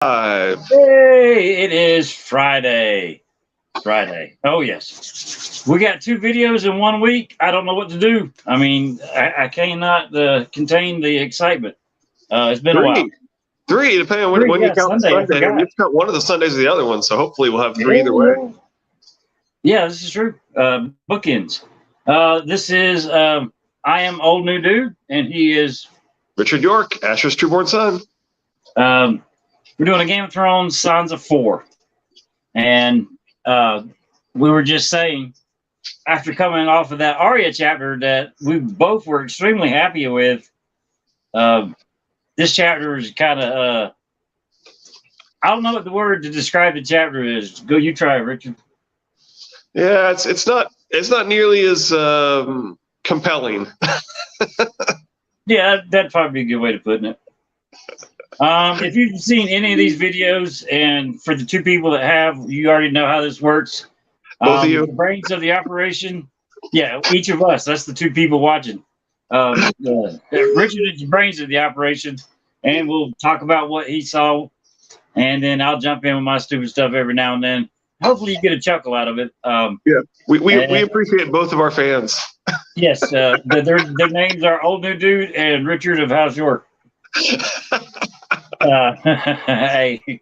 Hey, it is Friday. Oh, yes. We got 2 videos in 1 week. I don't know what to do. I mean, I cannot contain the excitement. It's been a while. Three, depending on when you count Sunday. Sunday. You count one of the Sundays or the other one, so hopefully we'll have 3 either way. Yeah, this is true. Bookends. This is I am Old New Dude, and he is Richard York, Asher's trueborn son. We're doing a Game of Thrones Sansa 4. And we were just saying, after coming off of that Arya chapter that we both were extremely happy with, this chapter is kind of, I don't know what the word to describe the chapter is. Go, you try it, Richard. Yeah, it's not nearly as compelling. Yeah, that'd probably be a good way to put it. If you've seen any of these videos, and for the 2 people that have, you already know how this works. Both of you. The brains of the operation. Yeah, each of us. That's the 2 people watching. Richard is the brains of the operation, and we'll talk about what he saw, and then I'll jump in with my stupid stuff every now and then. Hopefully, you get a chuckle out of it. Yeah, we appreciate both of our fans. Yes, their names are Old New Dude and Richard of House York. Hey,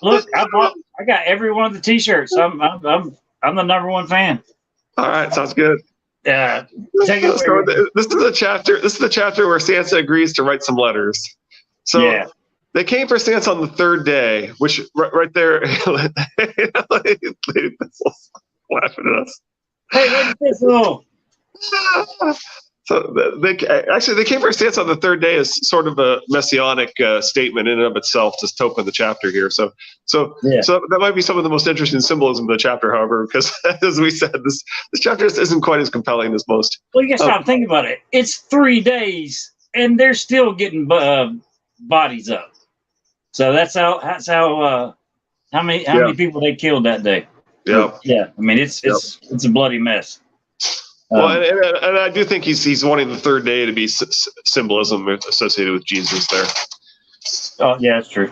look, I got every one of the T-shirts. I'm the #1 fan. All right, sounds good. Take it away. So this is the chapter. This is the chapter where Sansa agrees to write some letters. So yeah. They came for Sansa on the 3rd day, which right there, Lady Thistle's laughing at us. Hey, Lady Thistle. So they came for Sansa on the 3rd day as sort of a messianic statement in and of itself to open the chapter here. So that might be some of the most interesting symbolism of the chapter, however, because as we said, this chapter isn't quite as compelling as most. Well, you gotta stop thinking about it. It's 3 days, and they're still getting bodies up. So that's how many people they killed that day. Yeah. Yeah. I mean, it's a bloody mess. Well, and I do think he's wanting the 3rd day to be symbolism associated with Jesus there. Oh, yeah, that's true.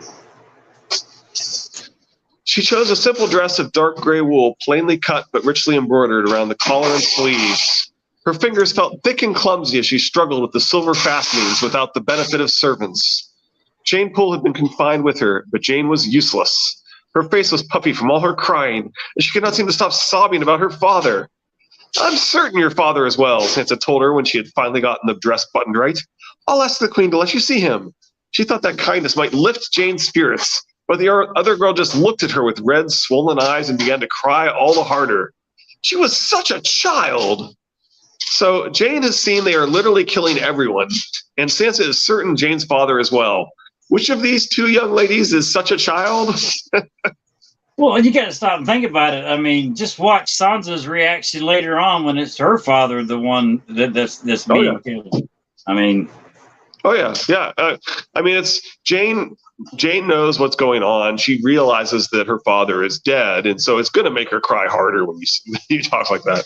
She chose a simple dress of dark gray wool, plainly cut but richly embroidered around the collar and sleeves. Her fingers felt thick and clumsy as she struggled with the silver fastenings without the benefit of servants. Jane Poole had been confined with her, but Jane was useless. Her face was puffy from all her crying, and she could not seem to stop sobbing about her father. I'm certain your father is well, Sansa told her when she had finally gotten the dress buttoned right. I'll ask the Queen to let you see him. She thought that kindness might lift Jane's spirits, but the other girl just looked at her with red, swollen eyes and began to cry all the harder. She was such a child. So Jane has seen they are literally killing everyone, and Sansa is certain Jane's father as well. Which of these 2 young ladies is such a child? Well, you got to stop and think about it. I mean, just watch Sansa's reaction later on when it's her father, the one that's being killed. I mean, yeah. I mean, it's Jane. Jane knows what's going on. She realizes that her father is dead, and so it's going to make her cry harder when you talk like that.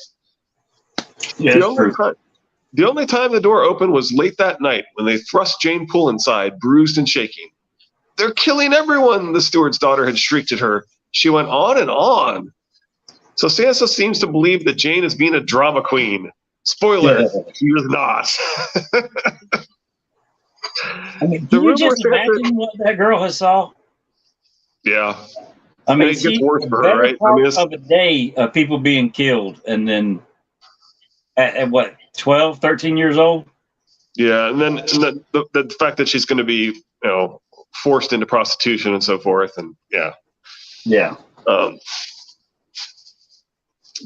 Yeah, The only time the door opened was late that night when they thrust Jane Poole inside, bruised and shaking. They're killing everyone, the steward's daughter had shrieked at her. She went on and on. So Sansa seems to believe that Jane is being a drama queen. Spoiler, she was not. I mean, can you just imagine what that girl has saw? Yeah. I mean, it gets worse for her, right? Of a day of people being killed, and then at what, 12, 13 years old? Yeah, and then the fact that she's going to be, forced into prostitution and so forth, and yeah.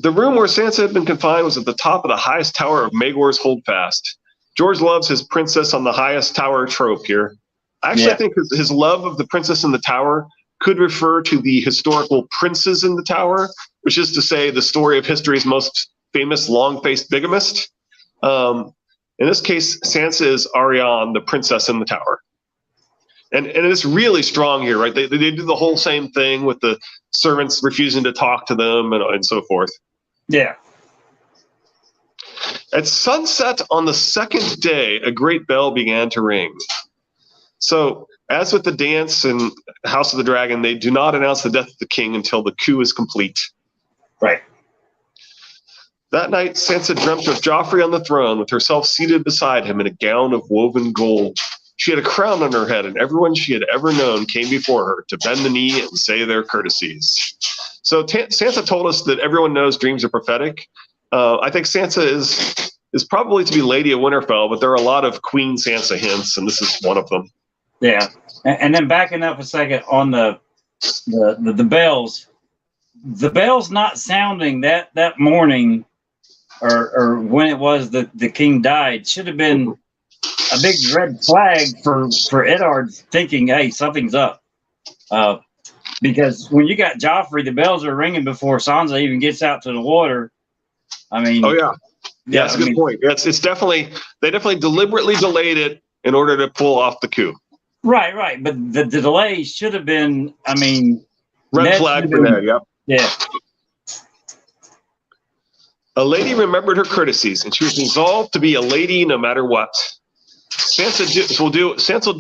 The room where Sansa had been confined was at the top of the highest tower of Maegor's Holdfast. George loves his princess on the highest tower trope here. Actually, I think his love of the princess in the tower could refer to the historical princes in the tower, which is to say the story of history's most famous long-faced bigamist. In this case, Sansa is Arianne, the princess in the tower. And it's really strong here, right? They do the whole same thing with the servants refusing to talk to them and so forth. Yeah. At sunset on the 2nd day, a great bell began to ring. So As with the dance and House of the Dragon, they do not announce the death of the king until the coup is complete. Right. That night, Sansa dreamt of Joffrey on the throne with herself seated beside him in a gown of woven gold. She had a crown on her head, and everyone she had ever known came before her to bend the knee and say their courtesies. So Sansa told us that everyone knows dreams are prophetic. I think Sansa is probably to be Lady of Winterfell, but there are a lot of Queen Sansa hints, and this is one of them. Yeah, and then backing up a second on the bells, the bells not sounding that morning, or when it was that the king died, should have been a big red flag for Eddard thinking, hey, something's up. Because when you got Joffrey, the bells are ringing before Sansa even gets out to the water. I mean, oh yeah, that's a good point. It's definitely, they definitely deliberately delayed it in order to pull off the coup. Right. But the delay should have been, I mean, red flag for Ned. Yep. Yeah. A lady remembered her courtesies, and she was resolved to be a lady no matter what. Sansa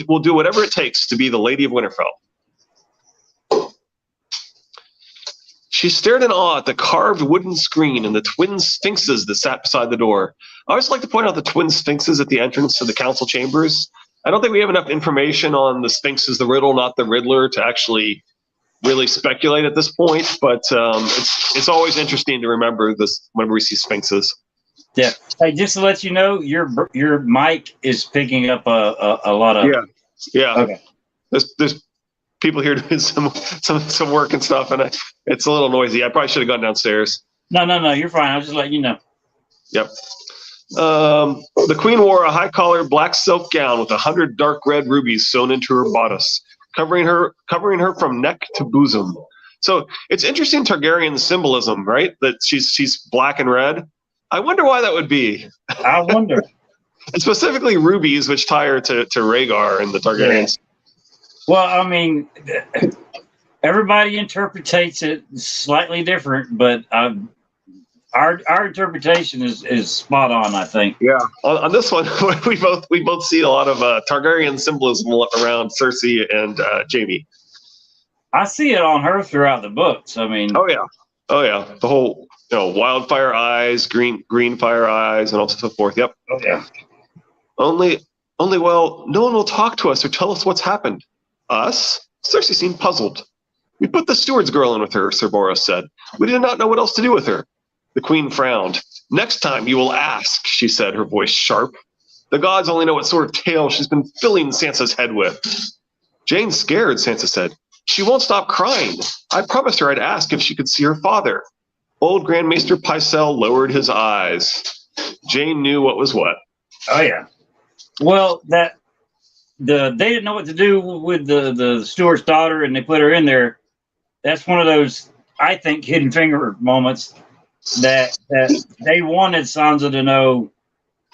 will do whatever it takes to be the Lady of Winterfell. She stared in awe at the carved wooden screen and the twin sphinxes that sat beside the door. I always like to point out the twin sphinxes at the entrance to the council chambers. I don't think we have enough information on the sphinxes, the riddle, not the Riddler, to actually really speculate at this point. But it's always interesting to remember this whenever we see sphinxes. Yeah. Hey, just to let you know, your mic is picking up a lot of. Yeah. Okay. There's people here doing some work and stuff, and it's a little noisy. I probably should have gone downstairs. No, you're fine. I'll just let you know. Yep. The queen wore a high-collared black silk gown with 100 dark red rubies sewn into her bodice, covering her from neck to bosom. So it's interesting Targaryen symbolism, right? That she's black and red. I wonder why that would be. I wonder. And specifically rubies, which tie her to Rhaegar and the Targaryens. Yeah. Well, I mean, everybody interprets it slightly different, but our interpretation is spot on, I think. Yeah. On this one, we both see a lot of Targaryen symbolism around Cersei and Jaime. I see it on her throughout the books. I mean, oh yeah, the whole wildfire eyes, green fire eyes, and so forth. Yep. Oh yeah. Only, well, no one will talk to us or tell us what's happened. Us? Cersei seemed puzzled. We put the steward's girl in with her, Sir Boros said. We did not know what else to do with her. The queen frowned. Next time you will ask, she said, her voice sharp. The gods only know what sort of tale she's been filling Sansa's head with. Jane's scared, Sansa said. She won't stop crying. I promised her I'd ask if she could see her father. Old Grand Maester Pycelle lowered his eyes. Jane knew what was what. Oh yeah. Well, they didn't know what to do with the steward's daughter, and they put her in there. That's one of those, I think, hidden finger moments that they wanted Sansa to know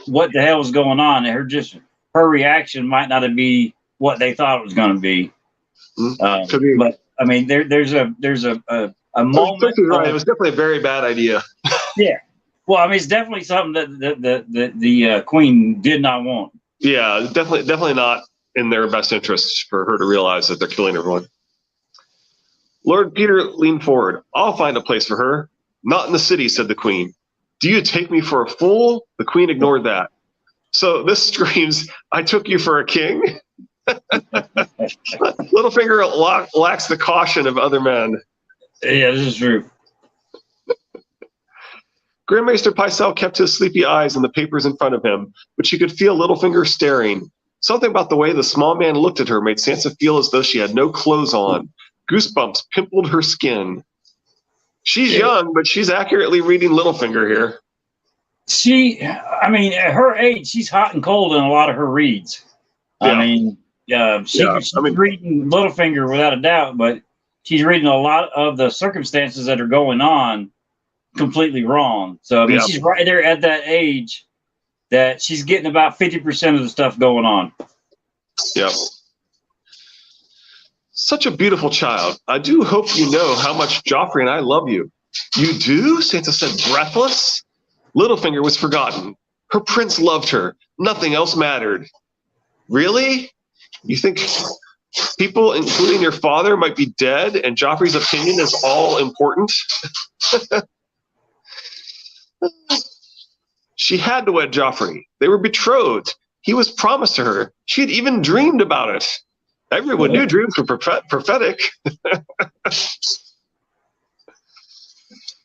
what the hell was going on. Her reaction might not be what they thought it was going to be. But I mean, there's a moment. Right. It was definitely a very bad idea. Yeah. Well, I mean, it's definitely something that the queen did not want. Yeah, definitely not in their best interest for her to realize that they're killing everyone. Lord Peter leaned forward. I'll find a place for her. Not in the city, said the queen. Do you take me for a fool? The queen ignored that. So this screams, I took you for a king. Littlefinger lacks the caution of other men. Yeah, this is true. Grand Maester Pycelle kept his sleepy eyes on the papers in front of him, but she could feel Littlefinger staring. Something about the way the small man looked at her made Sansa feel as though she had no clothes on. Goosebumps pimpled her skin. She's young, but she's accurately reading Littlefinger here. I mean, at her age, she's hot and cold in a lot of her reads. Yeah. I mean, she's reading Littlefinger without a doubt, but she's reading a lot of the circumstances that are going on completely wrong. So, I mean, she's right there at that age that she's getting about 50% of the stuff going on. Yep. Such a beautiful child. I do hope you know how much Joffrey and I love you. You do? Sansa said, breathless. Littlefinger was forgotten. Her prince loved her. Nothing else mattered. Really? You think People, including your father, might be dead, and Joffrey's opinion is all important. She had to wed Joffrey. They were betrothed. He was promised to her. She had even dreamed about it. Everyone knew dreams were prophetic.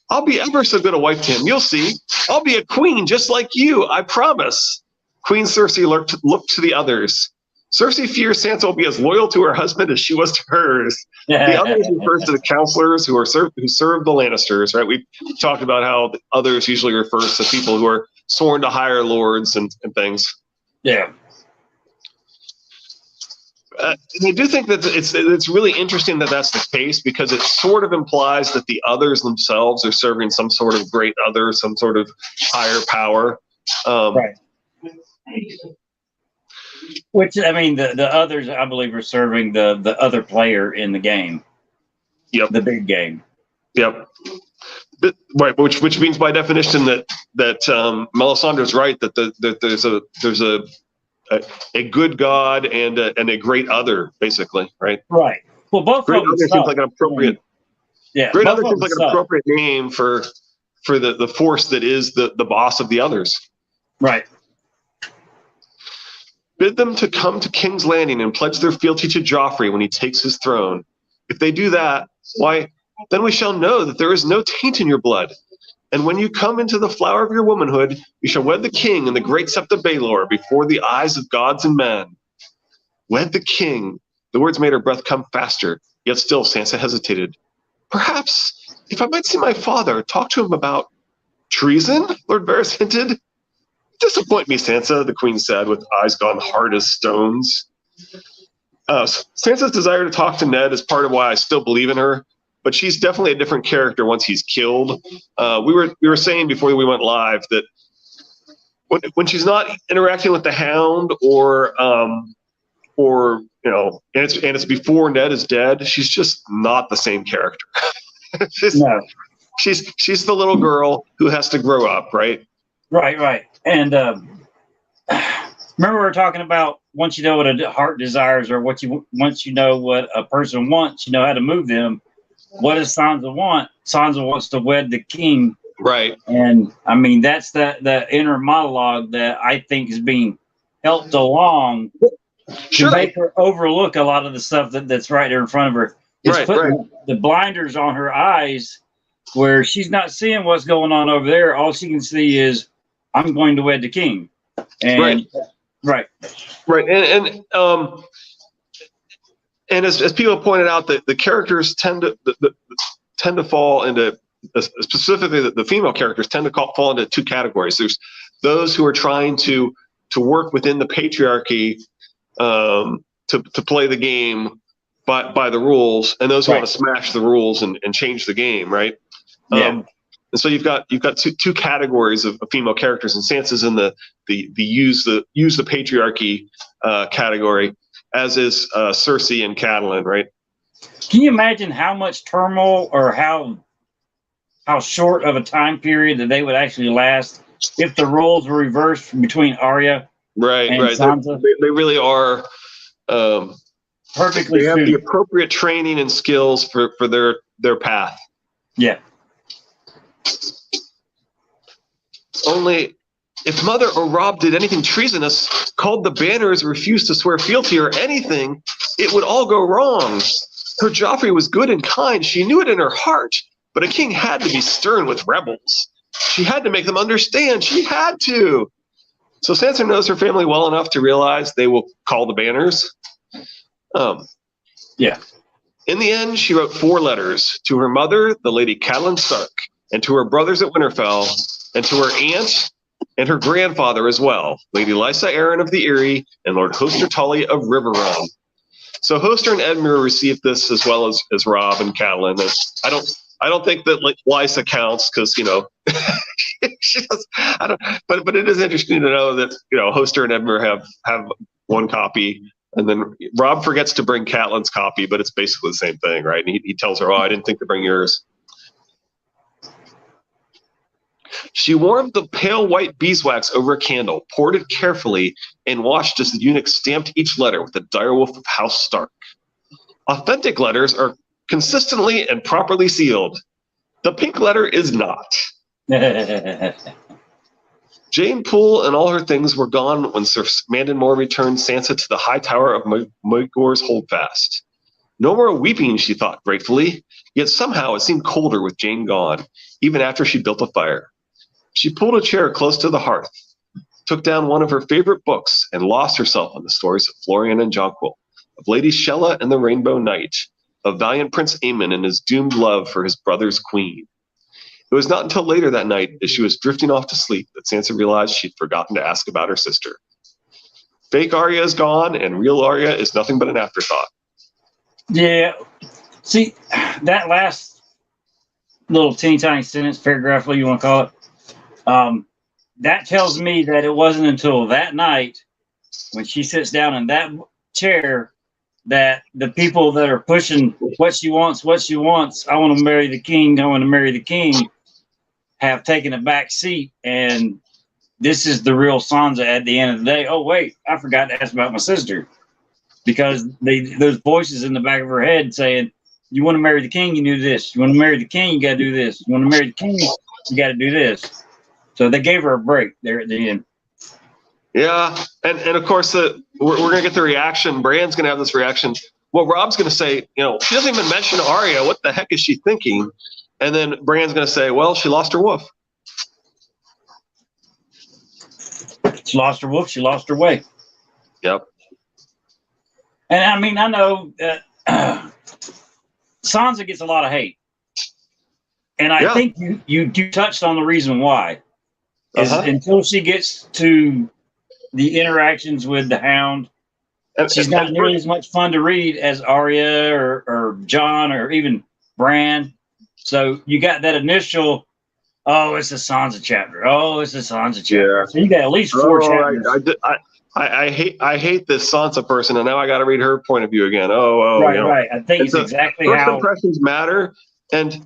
I'll be ever so good a wife to him. You'll see. I'll be a queen just like you, I promise. Queen Cersei looked to the others. Cersei fears Sansa will be as loyal to her husband as she was to hers. The others refers to the counselors who serve the Lannisters, right? We've talked about how the others usually refers to people who are sworn to higher lords and things. Yeah. I do think that it's really interesting that that's the case, because it sort of implies that the others themselves are serving some sort of great other, some sort of higher power. Right. Which, I mean, the others, I believe, are serving the other player in the game. Yep. The big game. Yep. But, right, which means by definition that Melisandre's right, that there's a good god and a great other, basically, right? Right. Well, both great of them other seems like an appropriate. Yeah. Great other seems like an appropriate name for the force that is the boss of the others. Right. Bid them to come to King's Landing and pledge their fealty to Joffrey when he takes his throne. If they do that, why, then we shall know that there is no taint in your blood. And when you come into the flower of your womanhood, you shall wed the king in the great sept of Baelor before the eyes of gods and men. Wed the king. The words made her breath come faster, yet still Sansa hesitated. Perhaps, if I might see my father, talk to him about treason, Lord Varys hinted. Disappoint me, Sansa, the queen said, with eyes gone hard as stones. Sansa's desire to talk to Ned is part of why I still believe in her, but she's definitely a different character once he's killed. We were saying before we went live that when she's not interacting with the Hound or and it's before Ned is dead, she's just not the same character. She's the little girl who has to grow up, right? Right. And remember we were talking about once you know what a heart desires, or once you know what a person wants, you know how to move them. What does Sansa want? Sansa wants to wed the king. Right. And I mean, that's the inner monologue that I think is being helped along to make her overlook a lot of the stuff that's right there in front of her. It's putting the blinders on her eyes where she's not seeing what's going on over there. All she can see is, I'm going to wed the king. And right. And as people pointed out, the characters tend to fall into, specifically the female characters tend to fall into two categories. There's those who are trying to work within the patriarchy to play the game by the rules, and those who want to smash the rules and change the game, right? Yeah. And so you've got two categories of female characters, and Sansa's in the use the patriarchy category, as is Cersei and Catelyn, right? Can you imagine how much turmoil or how short of a time period that they would actually last if the roles were reversed between Arya and Sansa? They really are perfectly. They have the appropriate training and skills for their path. Yeah. Only if Mother or Robb did anything treasonous, called the banners, refused to swear fealty or anything, it would all go wrong. Her Joffrey was good and kind. She knew it in her heart, but a king had to be stern with rebels. She had to make them understand. She had to. So Sansa knows her family well enough to realize they will call the banners. Yeah. In the end, she wrote 4 letters to her mother, the Lady Catelyn Stark, and to her brothers at Winterfell, and to her aunt and her grandfather as well, Lady Lysa Arryn of the Eyrie and Lord Hoster Tully of Riverrun. So Hoster and Edmure received this as well as Robb and Catelyn. I don't think that Lysa counts because she does. But it is interesting to know that Hoster and Edmure have one copy. And then Robb forgets to bring Catelyn's copy, but it's basically the same thing, right? And he tells her, "Oh, I didn't think to bring yours." She warmed the pale white beeswax over a candle, poured it carefully, and watched as the eunuch stamped each letter with the direwolf of House Stark. Authentic letters are consistently and properly sealed. The pink letter is not. Jane Poole and all her things were gone when Sir Mandon returned Sansa to the high tower of Maegor's Holdfast. No more weeping, she thought gratefully, yet somehow it seemed colder with Jane gone, even after she built a fire. She pulled a chair close to the hearth, took down one of her favorite books, and lost herself in the stories of Florian and Jonquil, of Lady Shella and the Rainbow Knight, of valiant Prince Aemon and his doomed love for his brother's queen. It was not until later that night, as she was drifting off to sleep, that Sansa realized she'd forgotten to ask about her sister. Fake Arya is gone, and real Arya is nothing but an afterthought. Yeah. See, that last little teeny tiny sentence, paragraph, what you want to call it, that tells me that it wasn't until that night when she sits down in that chair that the people that are pushing what she wants, I want to marry the king, have taken a back seat, and this is the real Sansa at the end of the day. Oh, wait, I forgot to ask about my sister. Because those voices in the back of her head saying, you want to marry the king, you do this. You want to marry the king, you got to do this. You want to marry the king, you got to do this. So they gave her a break there at the end. Yeah, and of course, we're going to get the reaction. Bran's going to have this reaction. Well, Rob's going to say, she doesn't even mention Arya. What the heck is she thinking? And then Bran's going to say, well, she lost her wolf. She lost her wolf. She lost her way. Yep. And I mean, I know Sansa gets a lot of hate. And I think you touched on the reason why. Is until she gets to the interactions with the Hound, she's not nearly as much fun to read as Arya or Jon or even Bran. So you got that initial, oh, it's a Sansa chapter. Oh, it's a Sansa chapter. So you got at least 4 chapters. I hate this Sansa person, and now I got to read her point of view again. Right. I think it's exactly first how impressions matter, and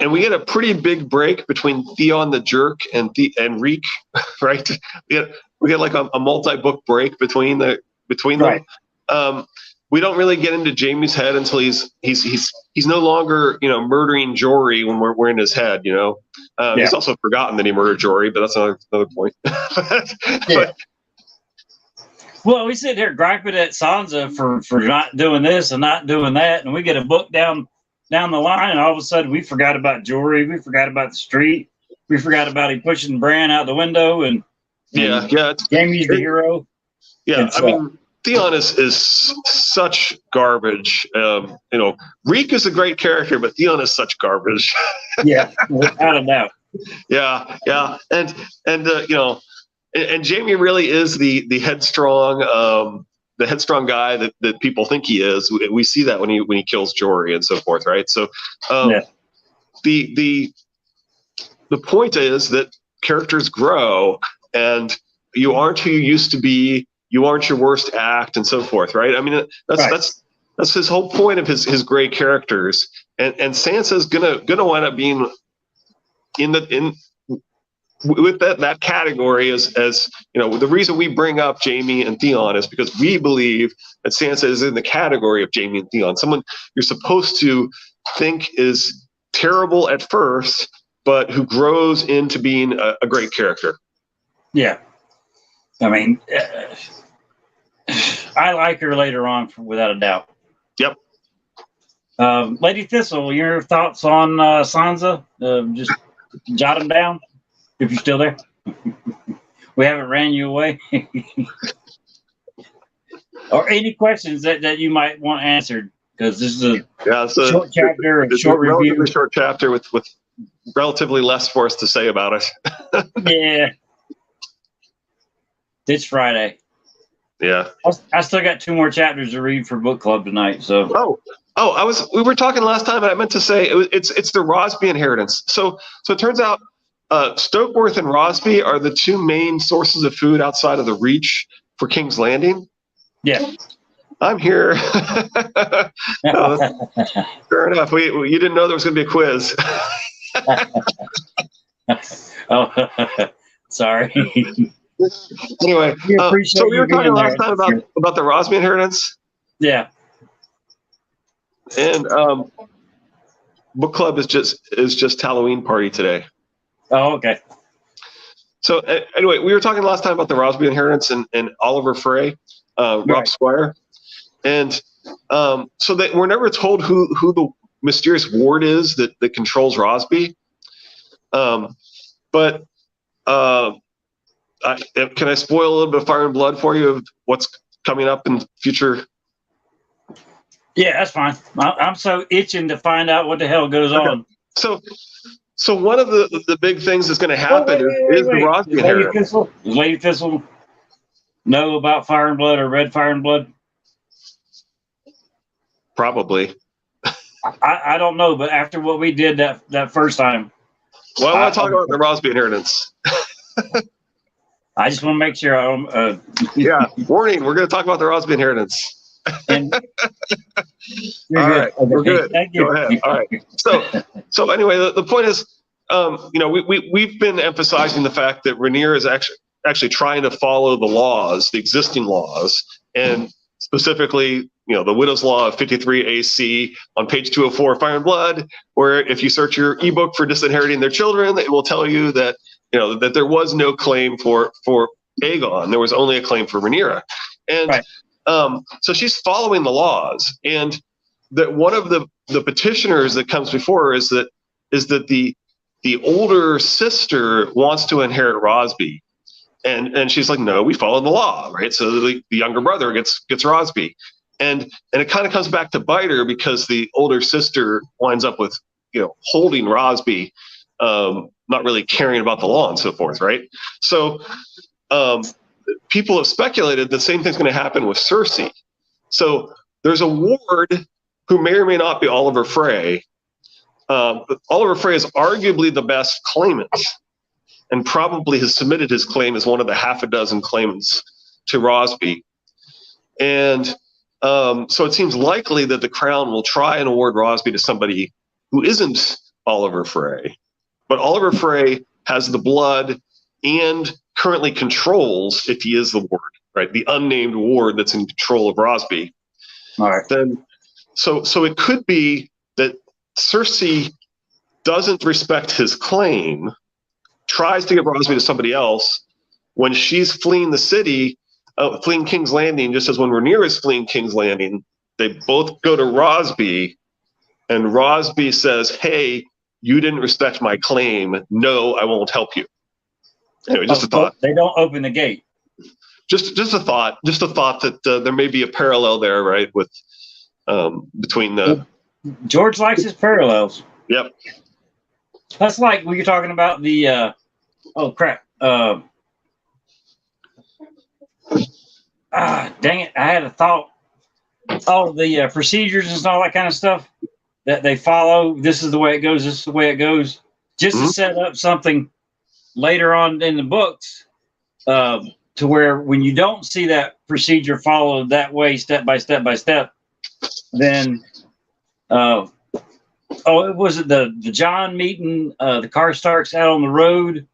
we get a pretty big break between Theon the Jerk and Reek, right? We get like a multi-book break between them. We don't really get into Jaime's head until he's no longer murdering Jory when we're in his head. He's also forgotten that he murdered Jory, but that's another point. Well, we sit here griping at Sansa for not doing this and not doing that, and we get a book down the line, and all of a sudden we forgot about Jory, we forgot about the street, we forgot about him pushing Bran out the window, and Jaime's the hero. Yeah, I mean, Theon is such garbage. Reek is a great character, but Theon is such garbage. Yeah, without a doubt. Yeah, and Jaime really is the headstrong guy that people think he is. We see that when he kills Jory and so forth, right? So the point is that characters grow, and you aren't who you used to be. You aren't your worst act, and so forth, right? I mean, that's his whole point of his great characters, and Sansa's gonna wind up being with that category as the reason we bring up Jaime and Theon is because we believe that Sansa is in the category of Jaime and Theon, someone you're supposed to think is terrible at first, but who grows into being a great character. Yeah, I mean, I like her later on, without a doubt. Yep. Lady Thistle, your thoughts on Sansa? Just jot them down if you're still there. We haven't ran you away. Or any questions that you might want answered, because this is a short chapter, a short review. Relatively short chapter with relatively less for us to say about it. Yeah. It's Friday. Yeah. I still got 2 more chapters to read for book club tonight. So. We were talking last time, and I meant to say it's the Rosby inheritance. So it turns out Stokeworth and Rosby are the 2 main sources of food outside of the Reach for King's Landing. Yeah. I'm here. Fair enough. You didn't know there was going to be a quiz. Oh, sorry. Anyway, We appreciate so we you were talking being last there. time about the Rosby inheritance, Yeah. and book club is just Halloween party today. Oh, okay. So anyway, we were talking last time about the Rosby inheritance and Oliver Frey, Rob Right. Squire, and so that we're never told who the mysterious ward is that controls Rosby. But can I spoil a little bit of Fire and Blood for you of what's coming up in future? Yeah, that's fine. I'm so itching to find out what the hell goes on. So one of the big things that's going to happen is the Rosby inheritance. Does Lady Thistle know about Fire and Blood or read Fire and Blood? Probably. I don't know, but after what we did that first time. Well, I want to talk about the Rosby inheritance. I just want to make sure I don't. Yeah, warning, we're going to talk about the Rosby inheritance. And all right, okay. We're good. Thank you. Go ahead. All right. So anyway, the point is, we've been emphasizing the fact that Rhaenyra is actually trying to follow the laws, the existing laws, and specifically, the Widow's Law of 53 AC on page 204 of Fire and Blood, where if you search your ebook for disinheriting their children, it will tell you that that there was no claim for Aegon. There was only a claim for Rhaenyra, and right. So she's following the laws, and that one of the petitioners that comes before her is that the older sister wants to inherit Rosby, and she's like, no, we follow the law, right? So the younger brother gets Rosby, and it kind of comes back to bite her because the older sister winds up with holding Rosby, not really caring about the law and so forth, right? So people have speculated the same thing's going to happen with Cersei. So there's a ward who may or may not be Oliver Frey. But Oliver Frey is arguably the best claimant and probably has submitted his claim as one of the half a dozen claimants to Rosby. And so it seems likely that the crown will try and award Rosby to somebody who isn't Oliver Frey. But Oliver Frey has the blood and currently controls, if he is the ward, right, the unnamed ward that's in control of Rosby. All right. Then, so it could be that Cersei doesn't respect his claim, tries to give Rosby to somebody else when she's fleeing the city, fleeing King's Landing, just as when Rhaenyra is fleeing King's Landing, they both go to Rosby, and Rosby says, hey, you didn't respect my claim. No, I won't help you. Anyway, just a thought. They don't open the gate. Just a thought. Just a thought that there may be a parallel there, right? With between the George likes his parallels. Yep. That's like when you're talking about the oh crap. Dang it! I had a thought. Oh, the procedures and all that kind of stuff that they follow. This is the way it goes. This is the way it goes. Just to set up something later on in the books, to where when you don't see that procedure followed that way, step by step by step, then it was the John meeting the Karstarks out on the road,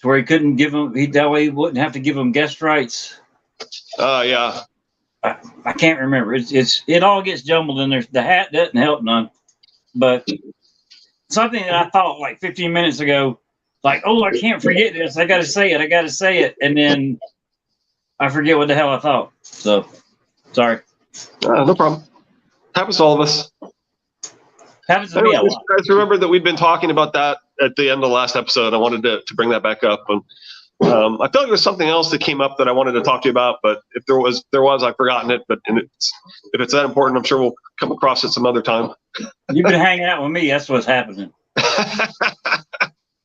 to where he couldn't give them. That way he wouldn't have to give them guest rights. Yeah. I can't remember. It all gets jumbled in there. The hat doesn't help none. But something that I thought like 15 minutes ago, like, oh, I can't forget this. I got to say it. And then I forget what the hell I thought. So, sorry. No problem. Happens to all of us. Happens to me a lot. Guys, remember that we'd been talking about that at the end of the last episode. I wanted to bring that back up. And I feel like there was something else that came up that I wanted to talk to you about, but if there was, I've forgotten it. But if it's that important, I'm sure we'll come across it some other time. You've been hanging out with me. That's what's happening.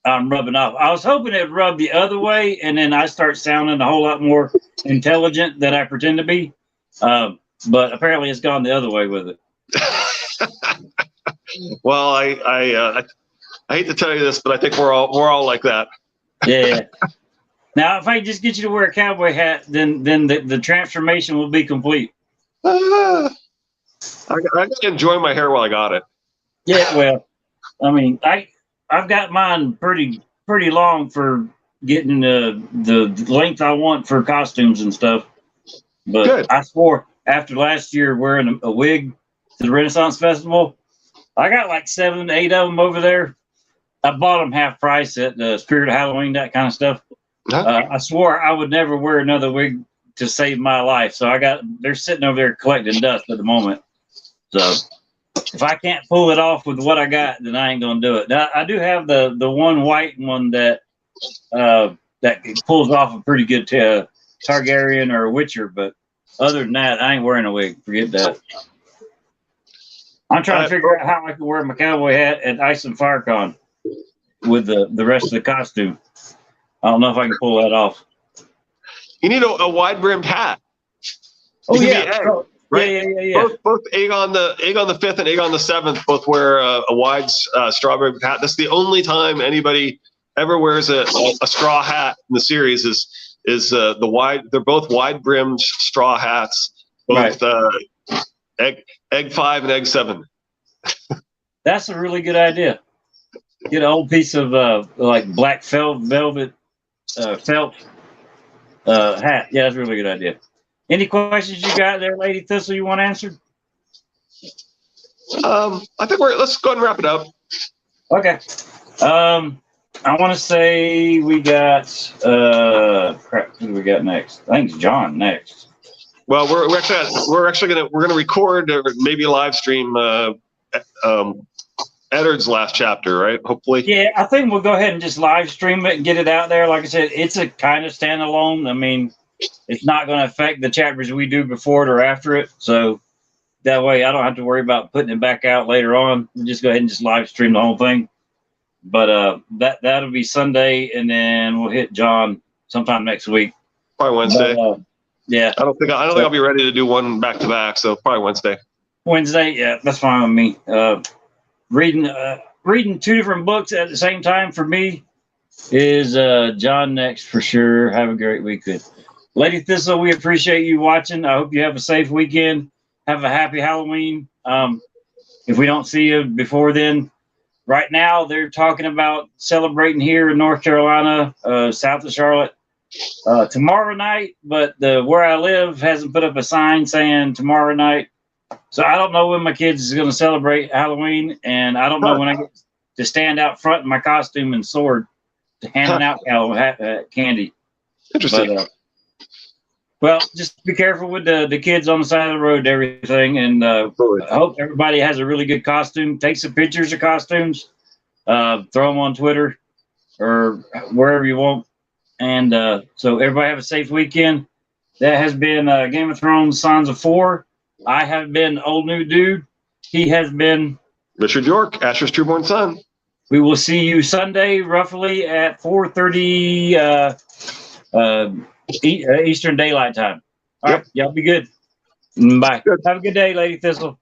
I'm rubbing off. I was hoping it'd rub the other way, and then I start sounding a whole lot more intelligent than I pretend to be. But apparently, it's gone the other way with it. Well, I hate to tell you this, but I think we're all like that. Yeah. Now, if I just get you to wear a cowboy hat, then the transformation will be complete. I got to enjoy my hair while I got it. Yeah, well, I mean, I've got mine pretty long for getting the length I want for costumes and stuff. But Good. I swore after last year wearing a wig to the Renaissance Festival, I got like 7, 8 of them over there. I bought them half price at the Spirit of Halloween, that kind of stuff. I swore I would never wear another wig to save my life. So they're sitting over there collecting dust at the moment. So if I can't pull it off with what I got, then I ain't gonna do it. Now I do have the one white one that pulls off a pretty good Targaryen or a Witcher, but other than that, I ain't wearing a wig. Forget that. I'm trying to figure out how I can wear my cowboy hat at Ice and Fire Con with the rest of the costume. I don't know if I can pull that off. You need a wide brimmed hat. Oh You yeah, can be Egg, right? yeah. Both Aegon the 5th and Aegon the 7th both wear a wide strawberry hat. That's the only time anybody ever wears a straw hat in the series. Is the wide? They're both wide brimmed straw hats. Both Egg 5 and Egg 7. That's a really good idea. Get an old piece of like black velvet felt hat. Yeah, that's a really good idea. Any questions you got there, Lady Thistle, you want answered? I think let's go ahead and wrap it up. Okay. I want to say we got crap. Who do we got next? I think it's John next. Well, we're actually gonna record or maybe live stream Eddard's last chapter, right? Hopefully. Yeah, I think we'll go ahead and just live stream it and get it out there. Like I said, it's a kind of standalone. I mean, it's not going to affect the chapters we do before it or after it. So that way I don't have to worry about putting it back out later on. We'll just go ahead and just live stream the whole thing. But that'll be Sunday, and then we'll hit John sometime next week. Probably Wednesday. Yeah. I don't think I'll be ready to do one back to back, so probably Wednesday. Wednesday, yeah, that's fine with me. Reading 2 different books at the same time for me is John next for sure. Have a great weekend. Lady Thistle, we appreciate you watching. I hope you have a safe weekend. Have a happy Halloween. If we don't see you before then, right now they're talking about celebrating here in North Carolina, south of Charlotte, tomorrow night, but where I live hasn't put up a sign saying tomorrow night. So I don't know when my kids is going to celebrate Halloween, and I don't know when I get to stand out front in my costume and sword handing out candy. Interesting. But, well, just be careful with the kids on the side of the road and everything, and I hope everybody has a really good costume. Take some pictures of costumes, throw them on Twitter or wherever you want. And so everybody have a safe weekend. That has been Game of Thrones Sansa 4. I have been Old New Dude. He has been Richard York, Asher's trueborn son. We will see you Sunday roughly at 4:30 Eastern Daylight Time. All right. Y'all be good. Bye. Good. Have a good day, Lady Thistle.